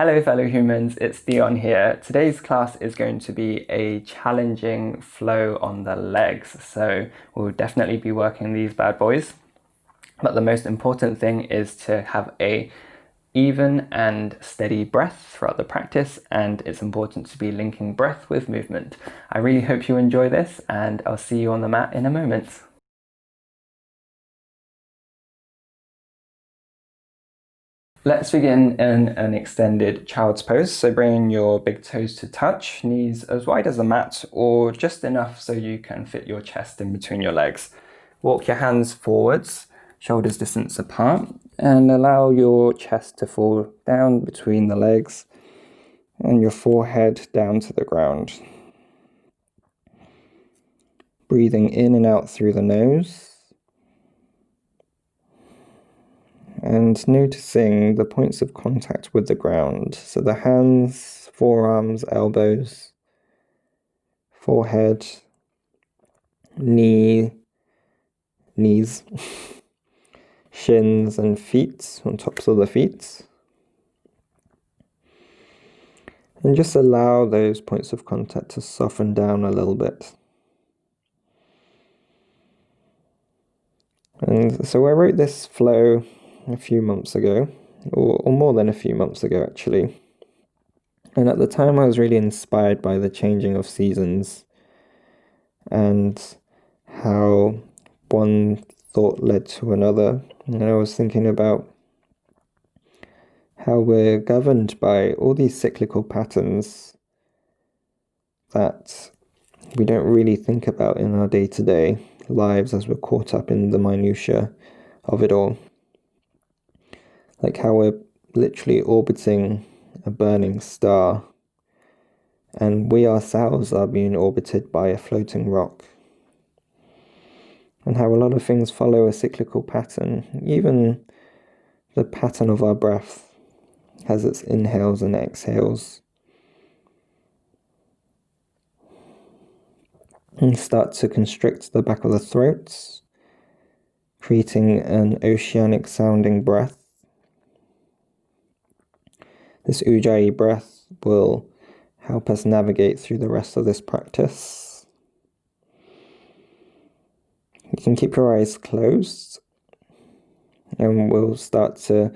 Hello fellow humans, it's Dyon here. Today's class is going to be a challenging flow on the legs, so we'll definitely be working these bad boys. But the most important thing is to have a even and steady breath throughout the practice, and it's important to be linking breath with movement. I really hope you enjoy this, and I'll see you on the mat in a moment. Let's begin in an extended child's pose. So bring your big toes to touch, knees as wide as the mat or just enough so you can fit your chest in between your legs. Walk your hands forwards, shoulders distance apart, and allow your chest to fall down between the legs and your forehead down to the ground. Breathing in and out through the nose. And noticing the points of contact with the ground. So the hands, forearms, elbows, forehead, knees, shins and feet on tops of the feet. And just allow those points of contact to soften down a little bit. And so I wrote this flow a few months ago, or more than a few months ago actually. And at the time I was really inspired by the changing of seasons and how one thought led to another. And I was thinking about how we're governed by all these cyclical patterns that we don't really think about in our day-to-day lives as we're caught up in the minutiae of it all. Like how we're literally orbiting a burning star, and we ourselves are being orbited by a floating rock. And how a lot of things follow a cyclical pattern. Even the pattern of our breath has its inhales and exhales. And start to constrict the back of the throat, creating an oceanic sounding breath. This Ujjayi breath will help us navigate through the rest of this practice. You can keep your eyes closed, and we'll start to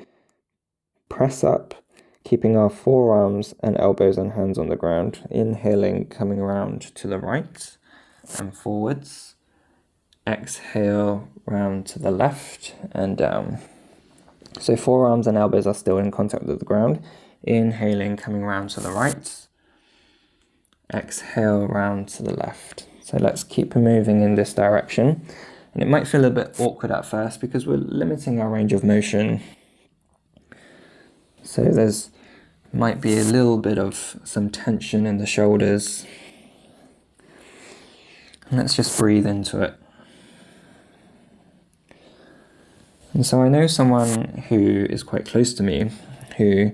press up, keeping our forearms and elbows and hands on the ground. Inhaling, coming around to the right and forwards. Exhale, round to the left and down. So forearms and elbows are still in contact with the ground. Inhaling, coming round to the right. Exhale, round to the left. So let's keep moving in this direction. And it might feel a bit awkward at first because we're limiting our range of motion. So there's might be a little bit of some tension in the shoulders. And let's just breathe into it. And so I know someone who is quite close to me who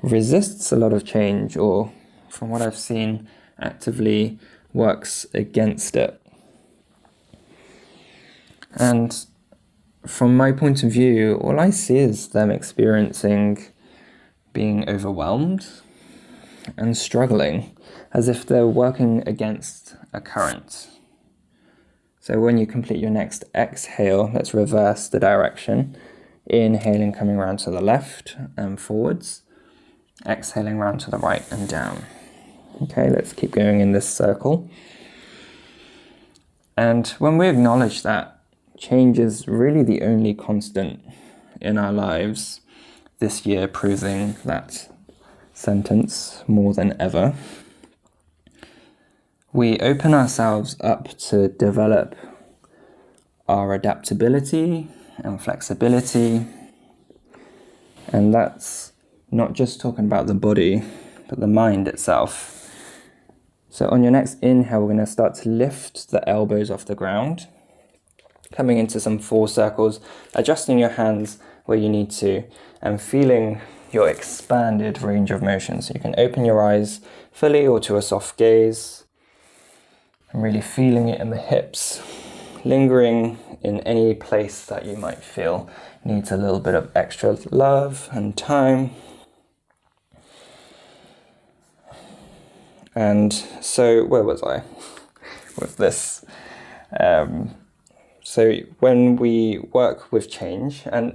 resists a lot of change, or from what I've seen, actively works against it. And from my point of view, all I see is them experiencing being overwhelmed and struggling, as if they're working against a current. So when you complete your next exhale, let's reverse the direction. Inhaling, coming around to the left and forwards. Exhaling round to the right and down. Okay, let's keep going in this circle. And when we acknowledge that change is really the only constant in our lives, this year proving that sentence more than ever, we open ourselves up to develop our adaptability and flexibility. And that's not just talking about the body, but the mind itself. So on your next inhale, we're going to start to lift the elbows off the ground, coming into some 4 circles, adjusting your hands where you need to, and feeling your expanded range of motion. So you can open your eyes fully or to a soft gaze, and really feeling it in the hips, lingering in any place that you might feel needs a little bit of extra love and time. And so where was I with this? So when we work with change, and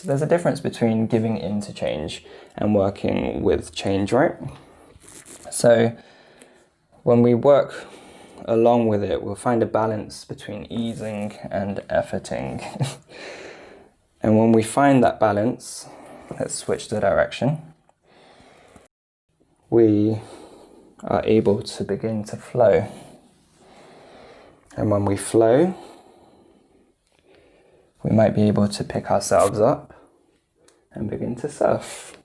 there's a difference between giving in to change and working with change, right? So when we work along with it, we'll find a balance between easing and efforting. And when we find that balance, let's switch the direction. We are able to begin to flow. And when we flow, we might be able to pick ourselves up and begin to surf.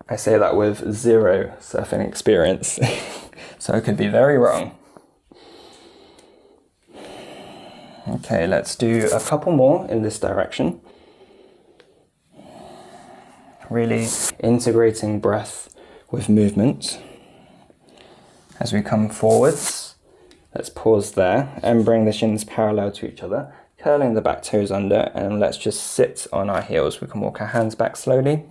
I say that with zero surfing experience, so I could be very wrong. Okay, let's do a couple more in this direction. Really integrating breath with movement. As we come forwards, let's pause there and bring the shins parallel to each other, curling the back toes under, and let's just sit on our heels. We can walk our hands back slowly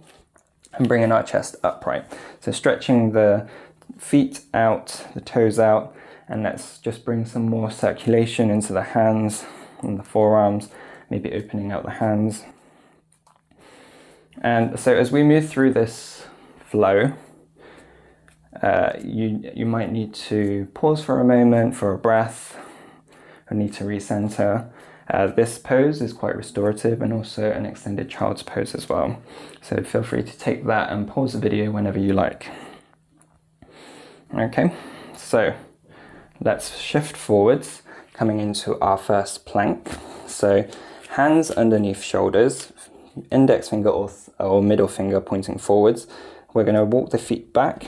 and bringing our chest upright. So stretching the feet out, the toes out, and let's just bring some more circulation into the hands and the forearms, maybe opening out the hands. And so as we move through this flow, you might need to pause for a moment for a breath, or need to recenter. This pose is quite restorative and also an extended child's pose as well. So feel free to take that and pause the video whenever you like. Okay, so let's shift forwards, coming into our first plank. So hands underneath shoulders, index finger or middle finger pointing forwards. We're going to walk the feet back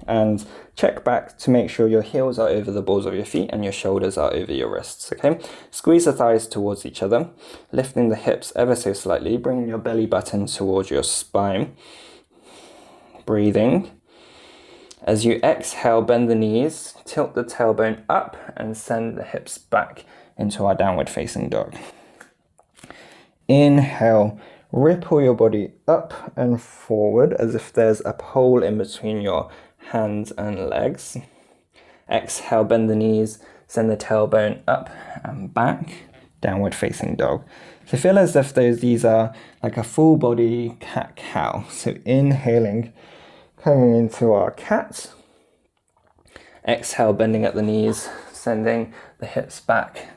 and check back to make sure your heels are over the balls of your feet and your shoulders are over your wrists, okay? Squeeze the thighs towards each other, lifting the hips ever so slightly, bringing your belly button towards your spine. Breathing. As you exhale, bend the knees, tilt the tailbone up and send the hips back into our downward facing dog. Inhale, ripple your body up and forward as if there's a pole in between your hands and legs. Exhale, bend the knees, send the tailbone up and back, downward facing dog. So feel as if these are like a full body cat-cow. So inhaling, coming into our cat. Exhale, bending at the knees, sending the hips back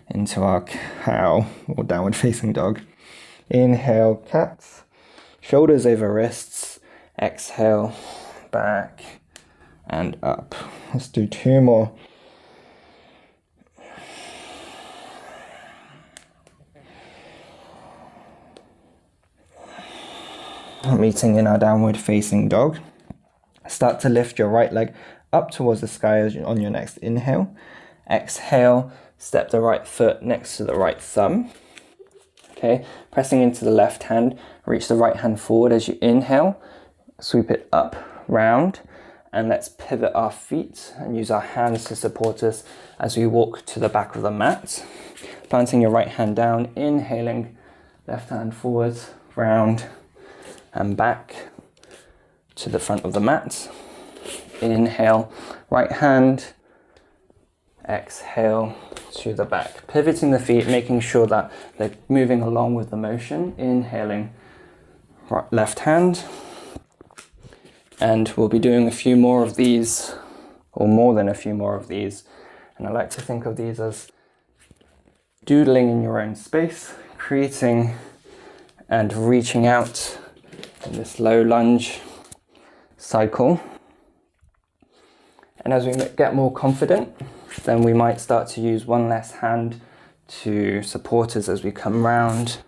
into our cow or downward facing dog. Inhale, cat, shoulders over wrists. Exhale, back and up. Let's do two more. Meeting in our downward facing dog. Start to lift your right leg up towards the sky on your next inhale. Exhale, step the right foot next to the right thumb. Okay, pressing into the left hand, reach the right hand forward as you inhale, sweep it up, round, and let's pivot our feet and use our hands to support us as we walk to the back of the mat. Planting your right hand down, inhaling, left hand forwards, round, and back to the front of the mat. Inhale, right hand, exhale to the back. Pivoting the feet, making sure that they're moving along with the motion. Inhaling, right, left hand. And we'll be doing a few more of these, or more than a few more of these. And I like to think of these as doodling in your own space, creating and reaching out in this low lunge cycle. And as we get more confident, then we might start to use one less hand to support us as we come round,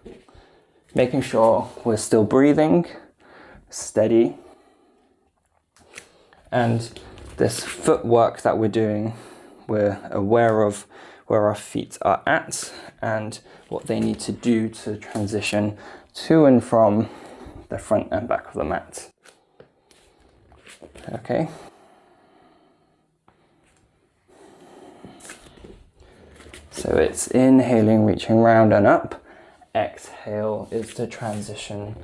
making sure we're still breathing, steady. And this footwork that we're doing, we're aware of where our feet are at and what they need to do to transition to and from the front and back of the mat. Okay. So it's inhaling, reaching round and up. Exhale is to transition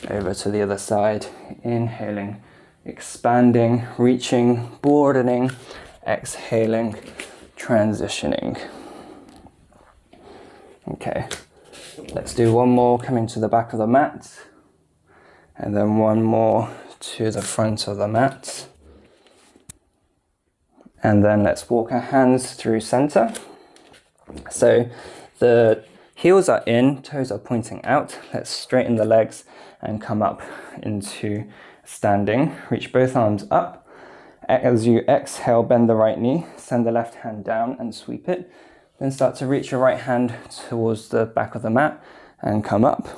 over to the other side. Inhaling, expanding, reaching, broadening, exhaling, transitioning. Okay, let's do one more coming to the back of the mat, and then one more to the front of the mat. And then let's walk our hands through center. So the heels are in, toes are pointing out. Let's straighten the legs and come up into standing. Reach both arms up. As you exhale, bend the right knee, send the left hand down and sweep it. Then start to reach your right hand towards the back of the mat and come up.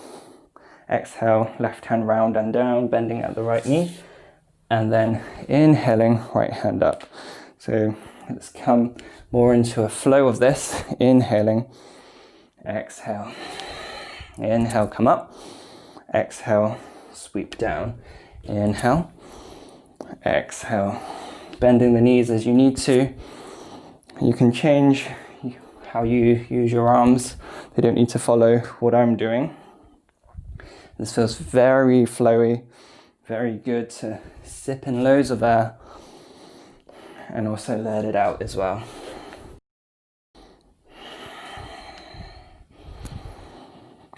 Exhale, left hand round and down, bending at the right knee. And then inhaling, right hand up. So let's come more into a flow of this. Inhaling, exhale. Inhale, come up. Exhale, sweep down. Inhale, exhale. Bending the knees as you need to. You can change how you use your arms. They don't need to follow what I'm doing. This feels very flowy, very good to sip in loads of air and also let it out as well.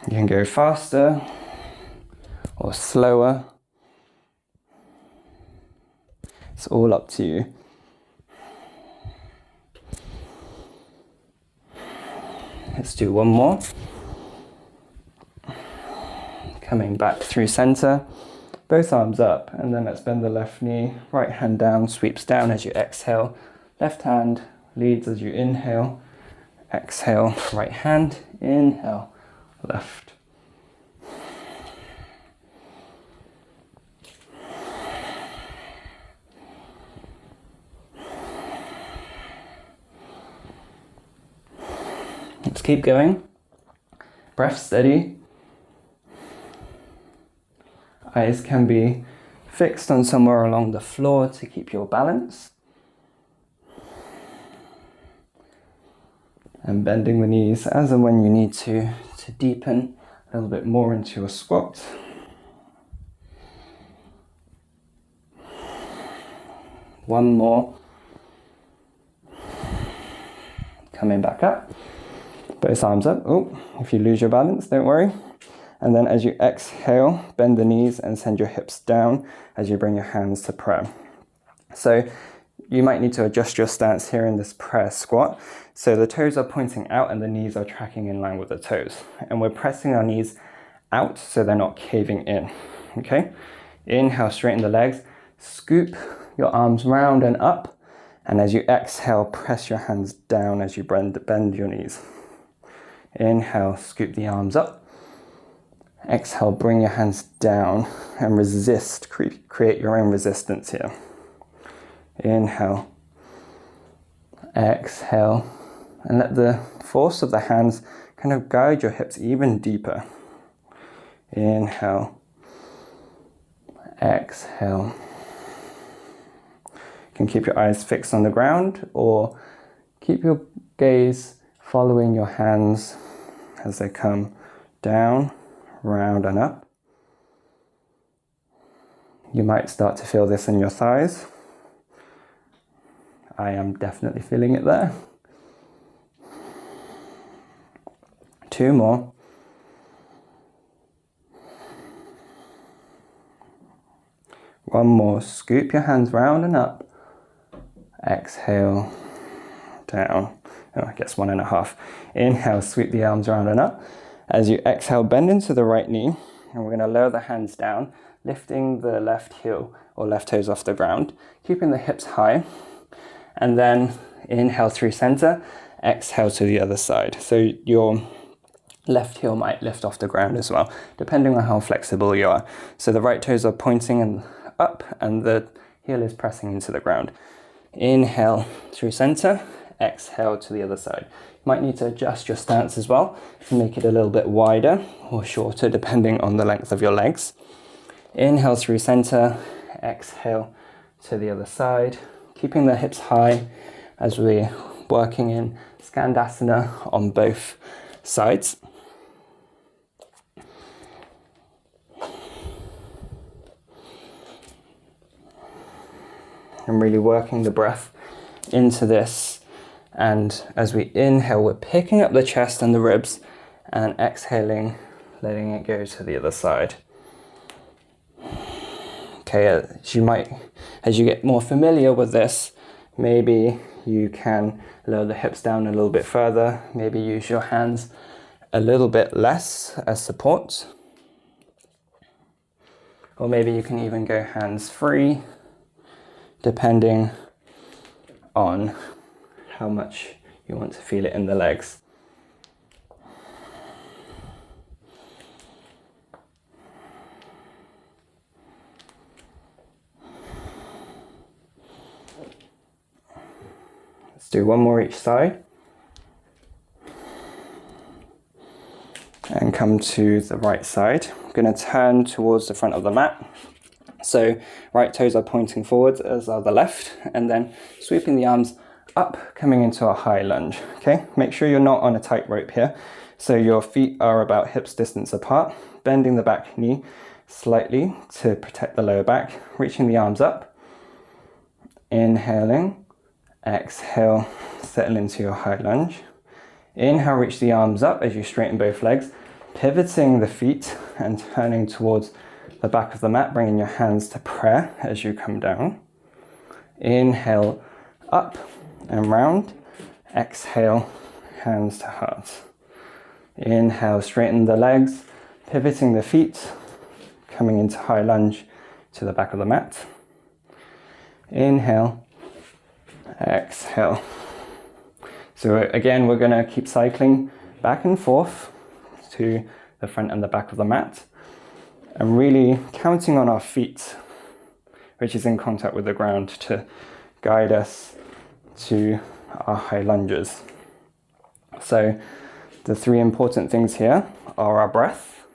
You can go faster or slower. It's all up to you. Let's do one more. Coming back through center, both arms up, and then let's bend the left knee, right hand down, sweeps down as you exhale. Left hand leads as you inhale. Exhale, right hand, inhale, left. Let's keep going. Breath steady. Eyes can be fixed on somewhere along the floor to keep your balance. And bending the knees as and when you need to deepen a little bit more into a squat. One more. Coming back up. Both arms up. Oh, if you lose your balance, don't worry. And then as you exhale, bend the knees and send your hips down as you bring your hands to prayer. So you might need to adjust your stance here in this prayer squat. So the toes are pointing out and the knees are tracking in line with the toes. And we're pressing our knees out so they're not caving in. Okay? Inhale, straighten the legs. Scoop your arms round and up. And as you exhale, press your hands down as you bend your knees. Inhale, scoop the arms up. Exhale, bring your hands down and resist, create your own resistance here. Inhale, exhale, and let the force of the hands kind of guide your hips even deeper. Inhale, exhale. You can keep your eyes fixed on the ground or keep your gaze following your hands as they come down, round and up. You might start to feel this in your thighs. I am definitely feeling it there. 2 more. One more. Scoop your hands round and up. Exhale, down. Oh, I guess 1.5. Inhale, sweep the arms round and up. As you exhale, bend into the right knee, and we're going to lower the hands down, lifting the left heel or left toes off the ground, keeping the hips high, and then inhale through center, exhale to the other side. So your left heel might lift off the ground as well, depending on how flexible you are. So the right toes are pointing up, and the heel is pressing into the ground. Inhale through center, exhale to the other side. You might need to adjust your stance as well to make it a little bit wider or shorter depending on the length of your legs. Inhale through center, exhale to the other side, keeping the hips high as we're working in Skandasana on both sides. and really working the breath into this. And as we inhale, we're picking up the chest and the ribs, and exhaling, letting it go to the other side. Okay, as you get more familiar with this, maybe you can lower the hips down a little bit further, maybe use your hands a little bit less as support. Or maybe you can even go hands free, depending on how much you want to feel it in the legs. Let's do one more each side. And come to the right side. I'm going to turn towards the front of the mat. So right toes are pointing forwards, as are the left, and then sweeping the arms up, coming into a high lunge. Okay, make sure you're not on a tight rope here. So your feet are about hips distance apart, bending the back knee slightly to protect the lower back, reaching the arms up, inhaling, exhale, settle into your high lunge. Inhale, reach the arms up as you straighten both legs, pivoting the feet and turning towards the back of the mat, bringing your hands to prayer as you come down. Inhale, up and round. Exhale, hands to heart. Inhale, straighten the legs, pivoting the feet, coming into high lunge to the back of the mat. Inhale, exhale. So again, we're going to keep cycling back and forth to the front and the back of the mat, and really counting on our feet, which is in contact with the ground, to guide us to our high lunges. So the three important things here are our breath,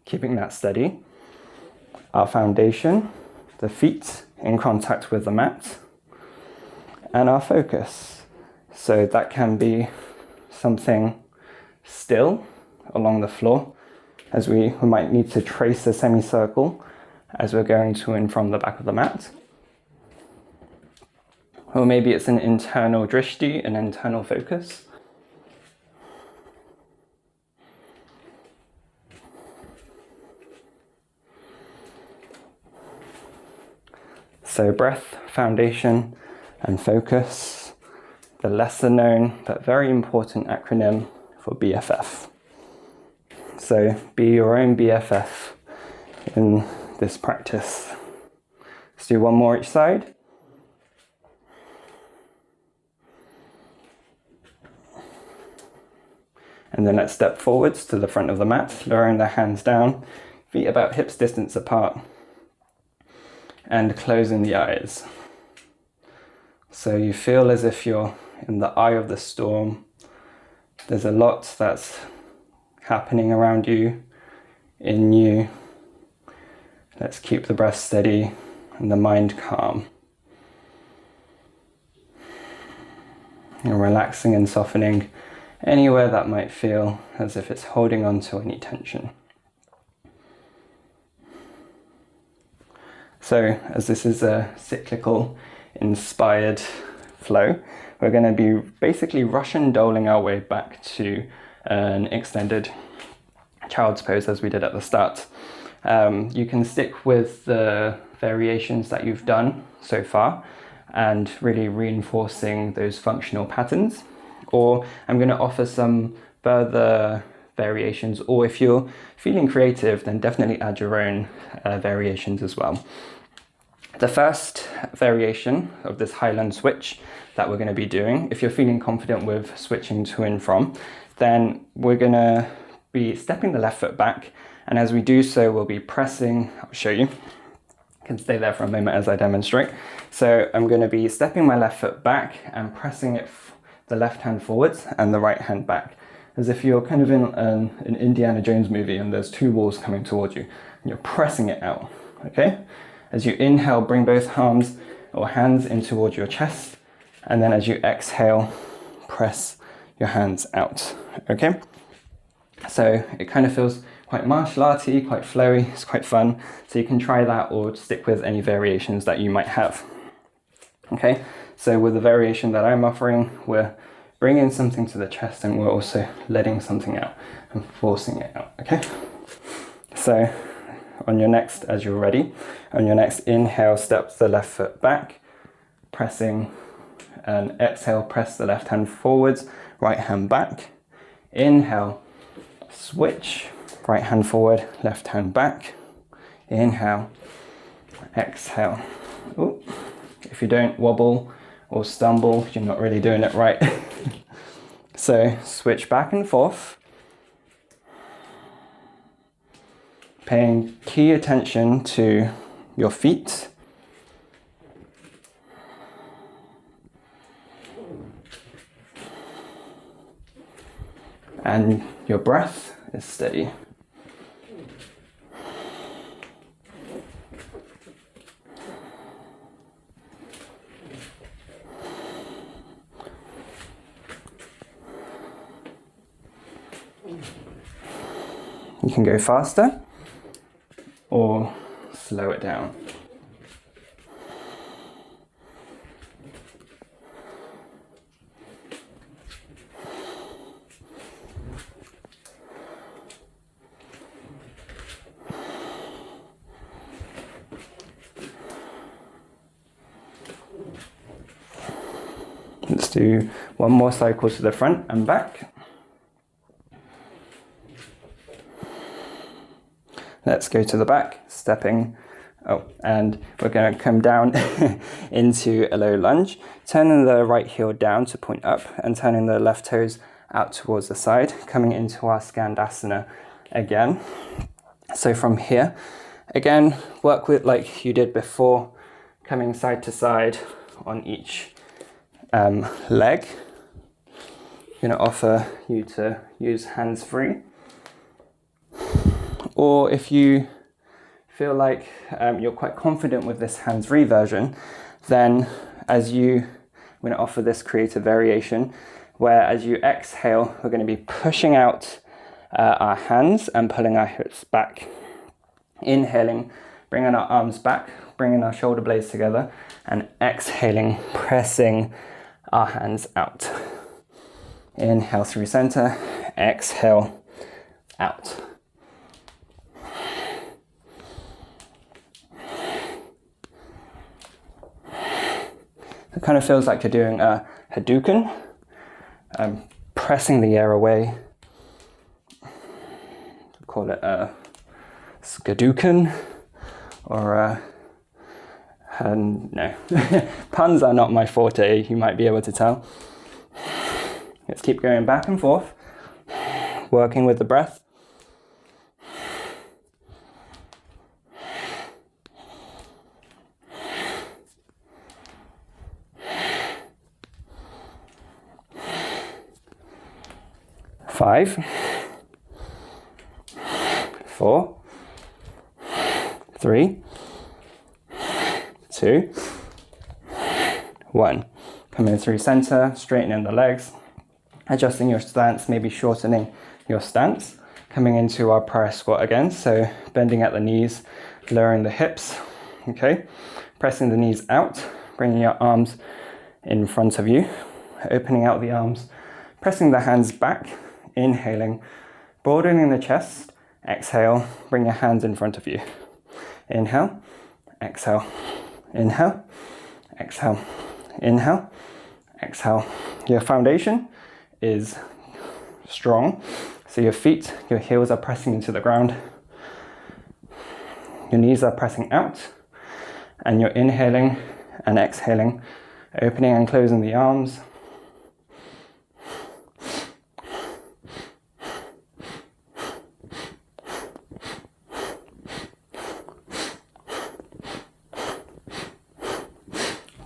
keeping that steady, our foundation, the feet in contact with the mat, and our focus. So that can be something still along the floor, as we might need to trace a semicircle as we're going to and from the back of the mat. Or maybe it's an internal drishti, an internal focus. So breath, foundation, and focus, the lesser known but very important acronym for BFF. So be your own BFF in this practice. Let's do one more each side. And then let's step forwards to the front of the mat, lowering the hands down, feet about hips distance apart, and closing the eyes. So you feel as if you're in the eye of the storm. There's a lot that's happening around you, in you. Let's keep the breath steady and the mind calm. And relaxing and softening anywhere that might feel as if it's holding on to any tension. So as this is a cyclical inspired flow, we're going to be basically Russian doling our way back to an extended child's pose as we did at the start. You can stick with the variations that you've done so far and really reinforcing those functional patterns, or I'm going to offer some further variations, or if you're feeling creative, then definitely add your own variations as well. The first variation of this high lunge switch that we're going to be doing, if you're feeling confident with switching to and from, then we're going to be stepping the left foot back, and as we do so, we'll be pressing. I'll show you. You can stay there for a moment as I demonstrate. So I'm going to be stepping my left foot back and pressing it, the left hand forwards and the right hand back, as if you're kind of in an Indiana Jones movie and there's two walls coming towards you and you're pressing it out. Okay? As you inhale, bring both arms or hands in towards your chest, and then as you exhale, press your hands out. Okay? So it kind of feels quite martial arty, quite flowy, it's quite fun. So you can try that or stick with any variations that you might have. Okay, so with the variation that I'm offering, we're bringing something to the chest and we're also letting something out and forcing it out, okay? So on your next, as you're ready, on your next inhale, step the left foot back, pressing, and exhale, press the left hand forwards, right hand back. Inhale, switch, right hand forward, left hand back. Inhale, exhale. Ooh. If you don't wobble or stumble, you're not really doing it right. So switch back and forth, paying key attention to your feet. And your breath is steady. You can go faster or slow it down. Let's do one more cycle to the front and back. Let's go to the back, stepping, and we're going to come down into a low lunge, turning the right heel down to point up and turning the left toes out towards the side, coming into our Skandasana again. So from here, again, work with like you did before, coming side to side on each leg. I'm going to offer you to use hands free. Or if you feel like you're quite confident with this hands-free version, then I'm going to offer this creative variation where as you exhale, we're going to be pushing out our hands and pulling our hips back. Inhaling, bringing our arms back, bringing our shoulder blades together, and exhaling, pressing our hands out. Inhale through center, exhale out. It kind of feels like you're doing a Hadouken, pressing the air away. Call it a Skadooken, or no, puns are not my forte, you might be able to tell. Let's keep going back and forth, working with the breath. Five, 4, 3, 2, 1. Coming through center, straightening the legs, adjusting your stance, maybe shortening your stance. Coming into our prayer squat again, so bending at the knees, lowering the hips, okay? Pressing the knees out, bringing your arms in front of you, opening out the arms, pressing the hands back, inhaling, broadening the chest, exhale, bring your hands in front of you. Inhale, exhale, inhale, exhale, inhale, exhale. Your foundation is strong, so your feet, your heels are pressing into the ground, your knees are pressing out, and you're inhaling and exhaling, opening and closing the arms.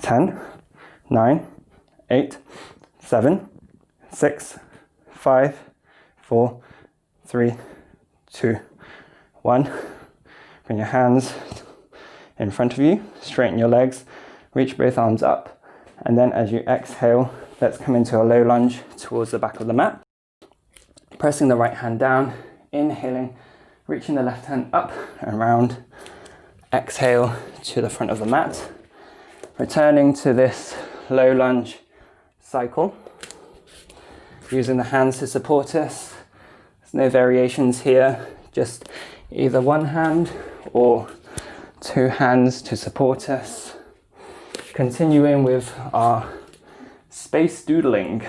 Ten, 9, 8, 7, 6, 5, 4, 3, 2, 1. Bring your hands in front of you, straighten your legs, reach both arms up, and then as you exhale, let's come into a low lunge towards the back of the mat. Pressing the right hand down, inhaling, reaching the left hand up and round. Exhale to the front of the mat. Returning to this low lunge cycle, using the hands to support us. There's no variations here, just either one hand or two hands to support us. Continuing with our space doodling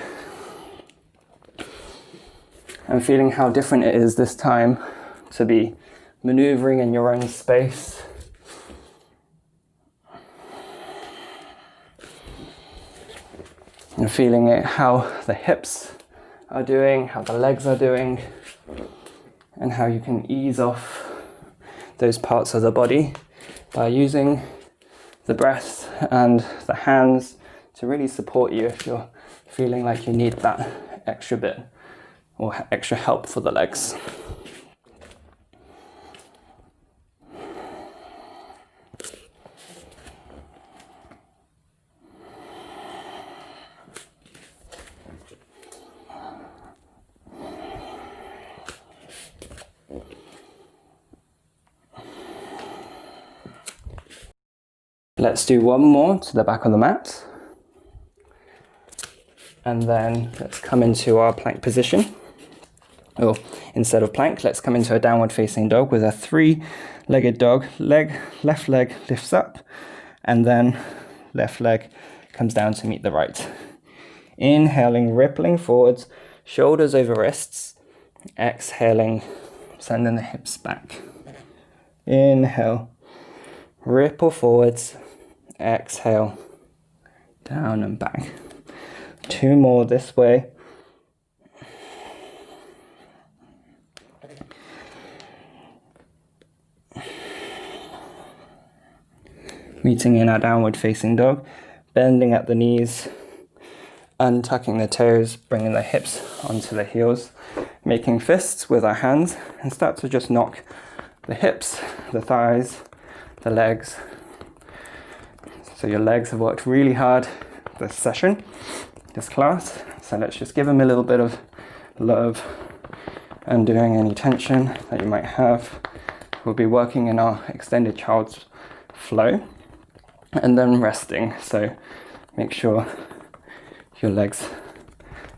and feeling how different it is this time to be maneuvering in your own space. And feeling it, how the hips are doing, how the legs are doing, and how you can ease off those parts of the body by using the breath and the hands to really support you if you're feeling like you need that extra bit or extra help for the legs. Let's do one more to the back of the mat. And then let's come into our plank position. Or instead of plank, let's come into a downward facing dog with a 3-legged dog. Left leg lifts up, and then left leg comes down to meet the right. Inhaling, rippling forwards, shoulders over wrists. Exhaling, sending the hips back. Inhale, ripple forwards. Exhale, down and back. 2 more this way. Meeting in our downward facing dog, bending at the knees, untucking the toes, bringing the hips onto the heels, making fists with our hands, and start to just knock the hips, the thighs, the legs. So your legs have worked really hard this session, this class, so let's just give them a little bit of love, undoing any tension that you might have. We'll be working in our extended child's flow and then resting, so make sure your legs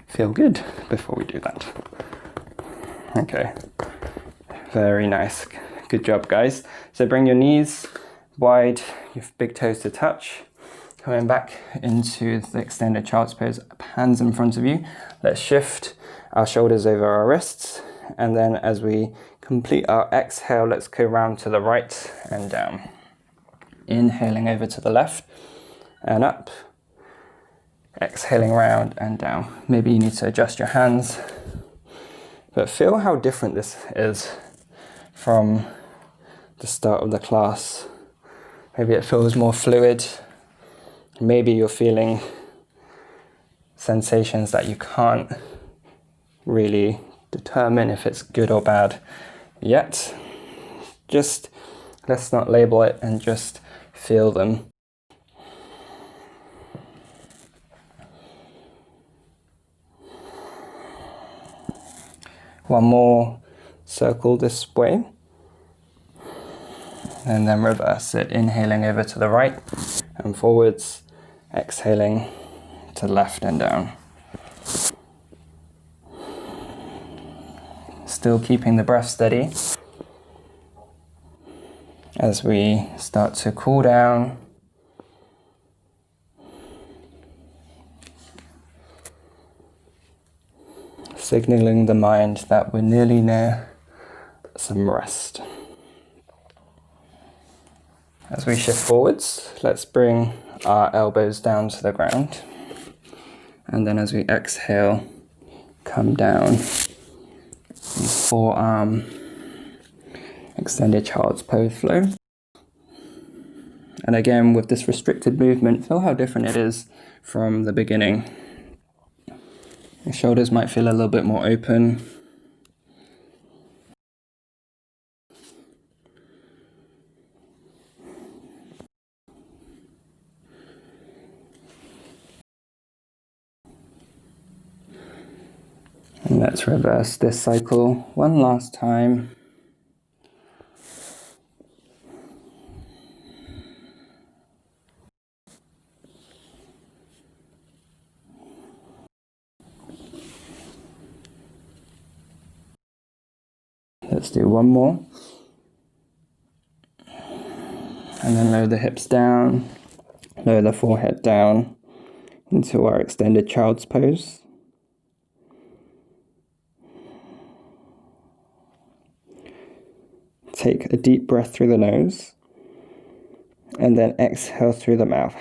feel good before we do that. Okay, very nice, good job guys. So bring your knees wide, your big toes to touch, coming back into the extended child's pose, hands in front of you. Let's shift our shoulders over our wrists, and then as we complete our exhale, let's go round to the right and down. Inhaling over to the left and up, exhaling round and down. Maybe you need to adjust your hands, but feel how different this is from the start of the class. Maybe it feels more fluid. Maybe you're feeling sensations that you can't really determine if it's good or bad yet. Just let's not label it and just feel them. One more circle this way. And then reverse it, inhaling over to the right and forwards, exhaling to left and down. Still keeping the breath steady as we start to cool down. Signaling the mind that we're nearly near some rest. As we shift forwards, let's bring our elbows down to the ground. And then as we exhale, come down. Forearm, extended child's pose flow. And again, with this restricted movement, feel how different it is from the beginning. Your shoulders might feel a little bit more open. And let's reverse this cycle one last time. Let's do one more. And then lower the hips down, lower the forehead down into our extended child's pose. Take a deep breath through the nose and then exhale through the mouth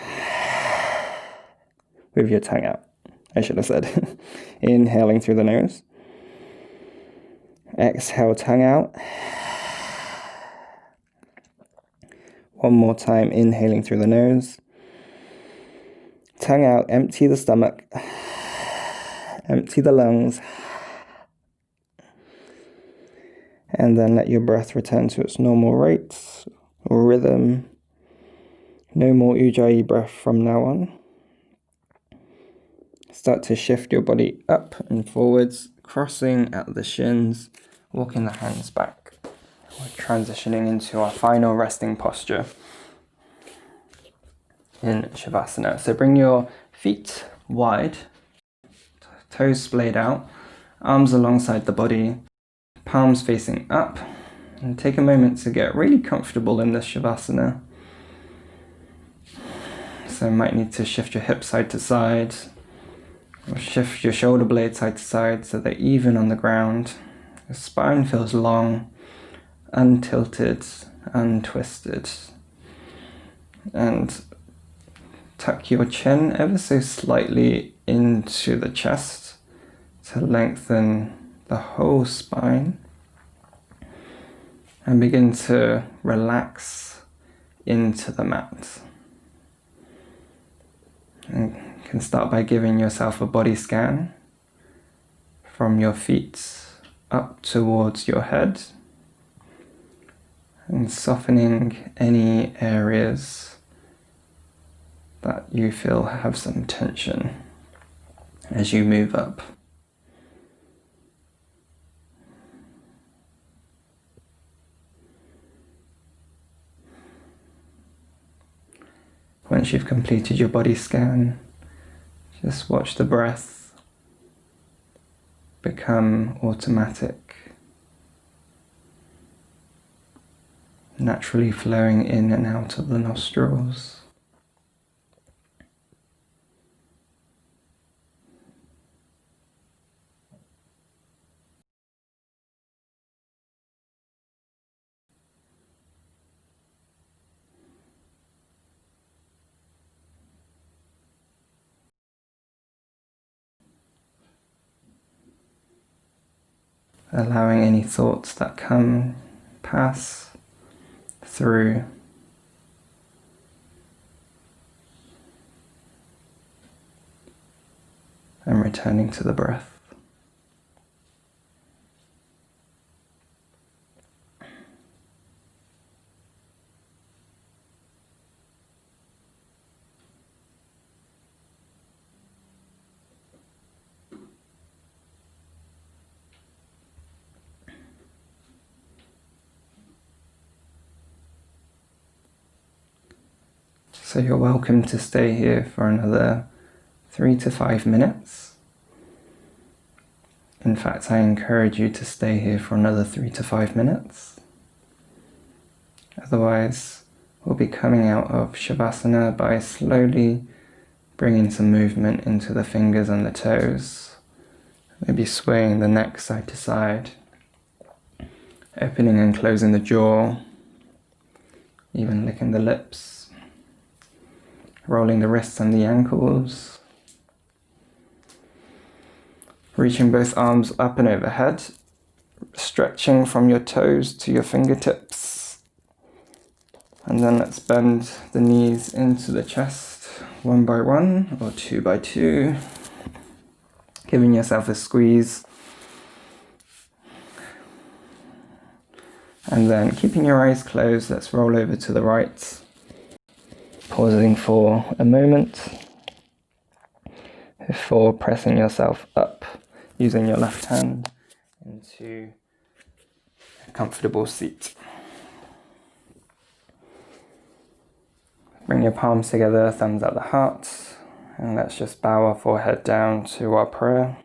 with your tongue out. I should have said. Inhaling through the nose. Exhale, tongue out. One more time, inhaling through the nose. Tongue out, empty the stomach. Empty the lungs. And then let your breath return to its normal rate or rhythm. No more ujjayi breath from now on. Start to shift your body up and forwards, crossing at the shins, walking the hands back. We're transitioning into our final resting posture in Shavasana. So bring your feet wide, toes splayed out, arms alongside the body, palms facing up, and take a moment to get really comfortable in this Shavasana. So you might need to shift your hips side to side, or shift your shoulder blades side to side so they're even on the ground. The spine feels long, untilted, untwisted. And tuck your chin ever so slightly into the chest to lengthen the whole spine. And begin to relax into the mat. And you can start by giving yourself a body scan from your feet up towards your head and softening any areas that you feel have some tension as you move up. Once you've completed your body scan, just watch the breath become automatic, naturally flowing in and out of the nostrils. Allowing any thoughts that come, pass through. And returning to the breath. So you're welcome to stay here for another 3 to 5 minutes. In fact, I encourage you to stay here for another 3 to 5 minutes. Otherwise, we'll be coming out of Shavasana by slowly bringing some movement into the fingers and the toes. Maybe swaying the neck side to side, opening and closing the jaw, even licking the lips. Rolling the wrists and the ankles. Reaching both arms up and overhead. Stretching from your toes to your fingertips. And then let's bend the knees into the chest, 1 by 1 or 2 by 2. Giving yourself a squeeze. And then keeping your eyes closed, let's roll over to the right. Pausing for a moment before pressing yourself up, using your left hand into a comfortable seat. Bring your palms together, thumbs at the heart, and let's just bow our forehead down to our prayer.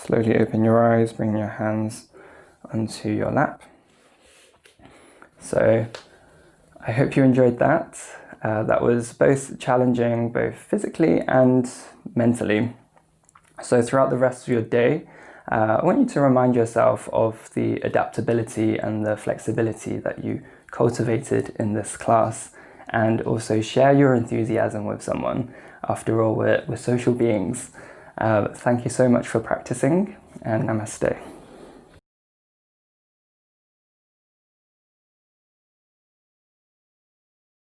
Slowly open your eyes, bring your hands onto your lap. So I hope you enjoyed that. That was both challenging, both physically and mentally. So throughout the rest of your day, I want you to remind yourself of the adaptability and the flexibility that you cultivated in this class, and also share your enthusiasm with someone. After all, we're social beings. Thank you so much for practicing, and namaste.